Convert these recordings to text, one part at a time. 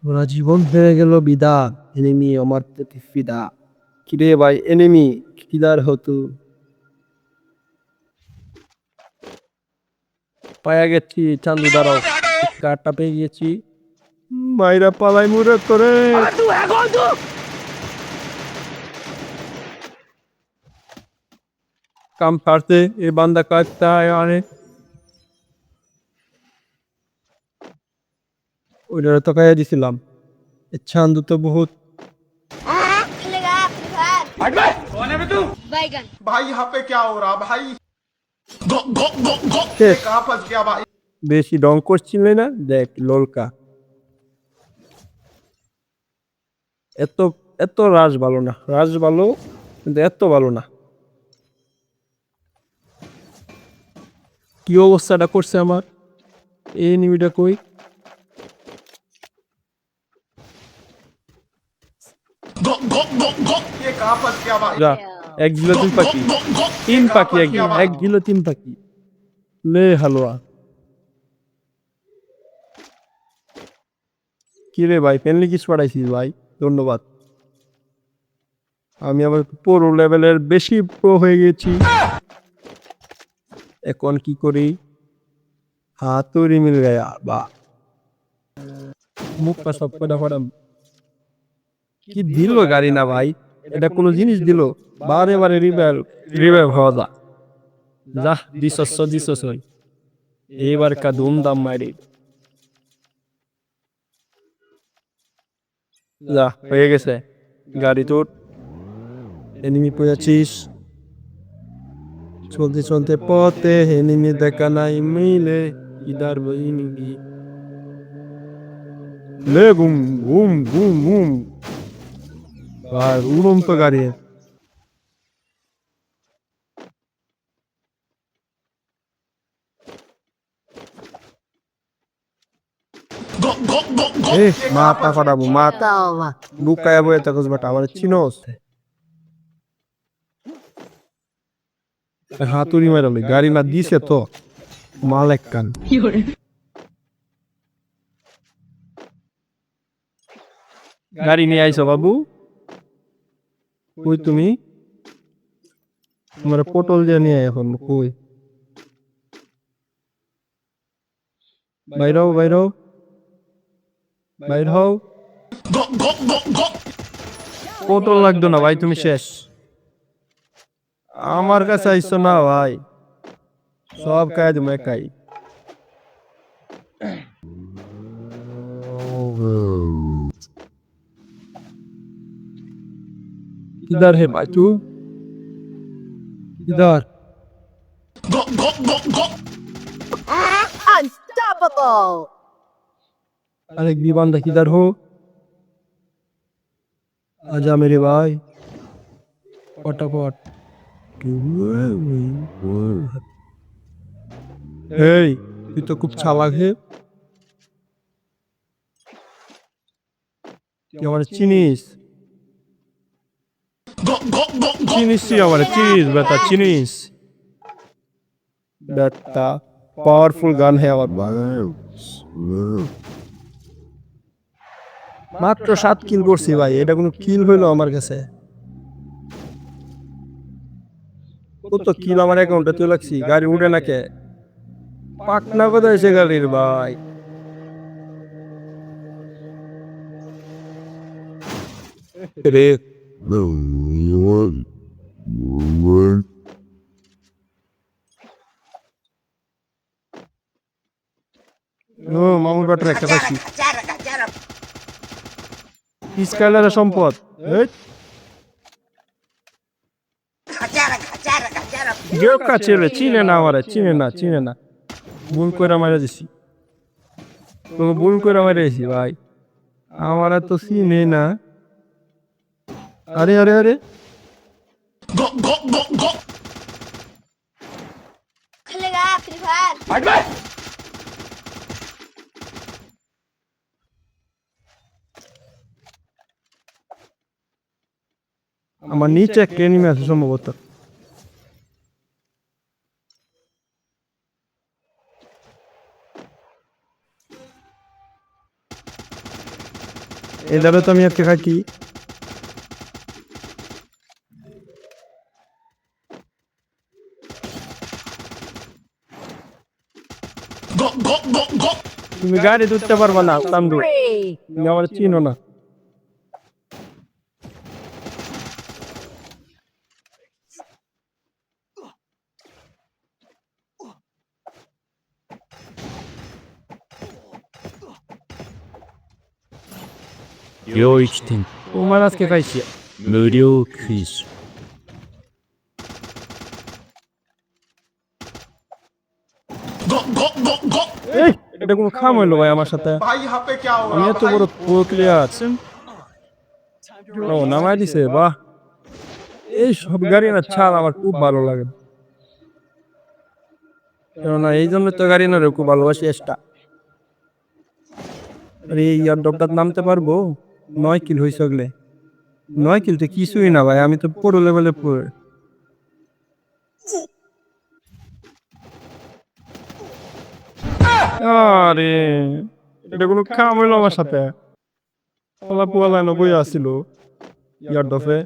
ওরা জীবন হয়ে গেল বিদা, এনিমি আমার প্রতি ফিদা। কিরে ভাই এনিমি কিদার হতো, পায়া গেছি চান্দু দাঁড়াও, কারটা পেয়ে গেছি, মাইরা পালাই মুরে করে কাম ফারতে এ বান্দা কাটতা অনেক ওইটা তো খাইয়া দিছিলাম। চান্দু তো বহুত खेलेगा फ्री फायर बैगन। भाई यहाँ पे क्या हो रहा भाई শেষ। कहाँ फंस गया भाई বেশি ডং করছিলে না, দেখ লোলকা। এত এত রাজ ভালো না, রাজ ভালো কিন্তু এত ভালো না। কি অবস্থাটা করছে আমার, এই এনিমিটা কই? ये कहाँ फंस गया भाई যা, এক গিলো তিন পাখি, তিন পাখি একদিন, এক গিলো তিন পাখি লে হালুয়া। কি রে ভাই, ফ্রেন্ডলি কিস পাঠাইছিস ভাই, ধন্যবাদ। আমি আবার প্রো লেভেলের বেশি প্রো হয়ে গেছি। এখন কি করি, হাতুড়ি মিল গায়া বা মুখ পা সব কটা ফাটাম। কি দিল গাড়ি না ভাই, এটা কোনো জিনিস দিল? বারে বারে রিভাইভ রিভাইভ হওয়া যা, যা দিছস এইবার কা ধুমধাম মারি, যা হয়ে গেছে। গাড়ি তোর, এনিমি পেয়েছিস, চলতে চলতে পথে এনিমি দেখা নাই মিলে, ইদার বইনি লে গুম গুম গুম গুম। ভাই উড়ন্ত গাড়ি, এ মাথা ফাটাবো, মাথা লুকায়া বয়ে থাকস বাট আমার চিনোস। হাতুড়ি মারালে গাড়ি না দিছে তো মাল এক কান। গাড়ি নিয়ে আইছো বাবু, কই তুমি? তোমার পটল দিয়ে নিয়ে আয় এখন, কই? বাইর হও বাইর হও বাইর হও। পটল লাগতো না ভাই, তুমি শেষ। আমার কাছে আইসো না ভাই, সব খাই তুমি একাই। किधर है भाई तू, किधर? Unstoppable. अरे दीवान किधर हो, आजा मेरे भाई फटाफट। এই তুই তো খুব চালাক হে, তুই আমার চিনিস, চিনিস তুই আমার চিনিস বেটা, চিনিস বেটা। পাওয়ারফুল গান হে আমার ভাই, মাত্র 7 কিল করছি ভাই, এটা কোনো কিল হইলো আমার কাছে? কত কিল আমার অ্যাকাউন্টে তুই লাগছি, গাড়ি উঠে না কে? পাকনা কোথায় এসে গাড়ির ভাই? রে ও মামুর বাটার একটা পাখি, স্কাইলারের সম্পদ। এই কেউ কাছে চিনে না, আমারে চিনে না, চিনে না। ভুল করে মারা দিছি, তোকে ভুল করে মারা দিছি ভাই, আমারা তো চিনে না। আরে আরে আরে, खेलेगा फ्री फायर আমার নিচে একটা এনিমি আছে সম্ভবত। এই দাঁড়ো তো আমি আজকে খাচ্ছি। তুমি গাড়ি ধরতে পারবা না চান্দু, তুমি আমার চিনো না।領域展তোমার আজকে খাইছি। 無料クイズ এই এটা কোনো খাম হইলো ভাই আমার সাথে? भाई यहाँ पे क्या हो আমি रहा এত भाई বড় প্রো প্লেয়ার। ও নামাই দিছে, বাহ। এই সব গাড়ি না ছাড় আমার খুব ভালো লাগে, কেননা এই জন্য তো গাড়ি না খুব ভালোবাসি এসটা। আরে এই ইয়ারডপটার নামতে পারবো? 9 কিল হইছে ওগলে। 9 কিল তো কিছুই না ভাই, আমি তো পুরো লেভেলে পুরো। আরে এটা কোনো কাম হইলো আমার সাথে? পোলা পোলা না বই আসছিল ইয়ারডপে,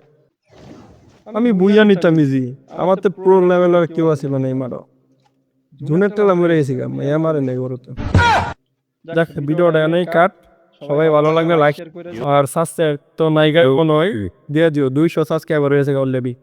আমি বুইয়া নিতাম ইজি। আমার তো প্রো লেভেলের কেউ আসছিল না, মারো জুনের তেলা মরে গেছি গা, মায়া মারে নেই বড় তো। দেখ ভিডিওটা এখানেই কাট, সবাই ভালো লাগলে লাইক আর সাবস্ক্রাইব তো নাই গায় নয় দিয়ে দিও। 200 সাবস্ক্রাইবার হয়েছে অলরেডি।